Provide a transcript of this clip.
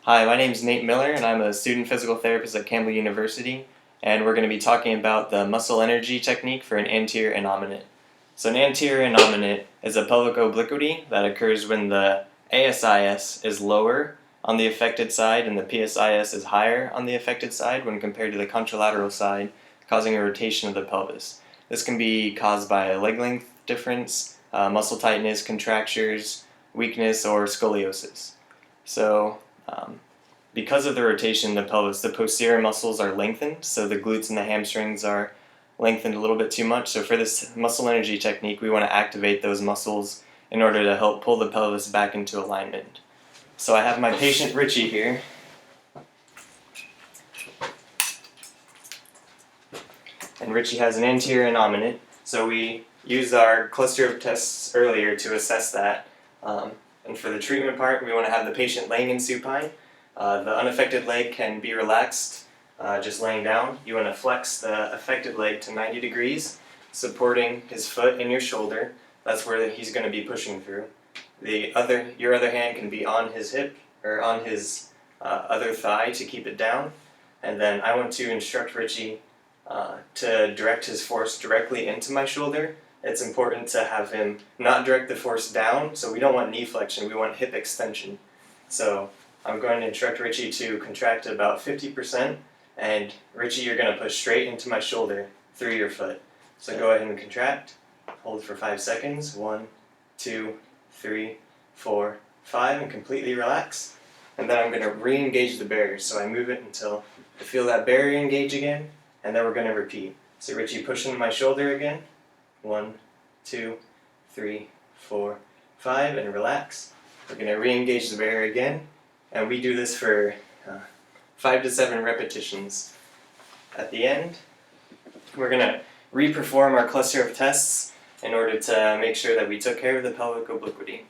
Hi, my name is Nate Miller and I'm a student physical therapist at Campbell University, and we're going to be talking about the muscle energy technique for an anterior innominate. So an anterior innominate is a pelvic obliquity that occurs when the ASIS is lower on the affected side and the PSIS is higher on the affected side when compared to the contralateral side, causing a rotation of the pelvis. This can be caused by a leg length difference, muscle tightness, contractures, weakness, or scoliosis. So because of the rotation in the pelvis, the posterior muscles are lengthened, so the glutes and the hamstrings are lengthened a little bit too much. So for this muscle energy technique, we want to activate those muscles in order to help pull the pelvis back into alignment. So I have my patient Richie here. And Richie has an anterior innominate, so we used our cluster of tests earlier to assess that. And for the treatment part, we want to have the patient laying in supine. The unaffected leg can be relaxed, just laying down. You want to flex the affected leg to 90 degrees, supporting his foot in your shoulder. That's where he's going to be pushing through. Your other hand can be on his hip or on his other thigh to keep it down. And then I want to instruct Richie to direct his force directly into my shoulder. It's important to have him not direct the force down, so we don't want knee flexion, we want hip extension. So I'm going to instruct Richie to contract to about 50%, and Richie, you're going to push straight into my shoulder through your foot. So go ahead and contract, hold for 5 seconds, 1, 2, 3, 4, 5, and completely relax. And then I'm going to re-engage the barrier, so I move it until I feel that barrier engage again, and then we're going to repeat. So Richie, push into my shoulder again, 1, 2, 3, 4, 5, and relax. We're going to re-engage the barrier again, and we do this for 5 to 7 repetitions. At the end, we're going to re-perform our cluster of tests in order to make sure that we took care of the pelvic obliquity.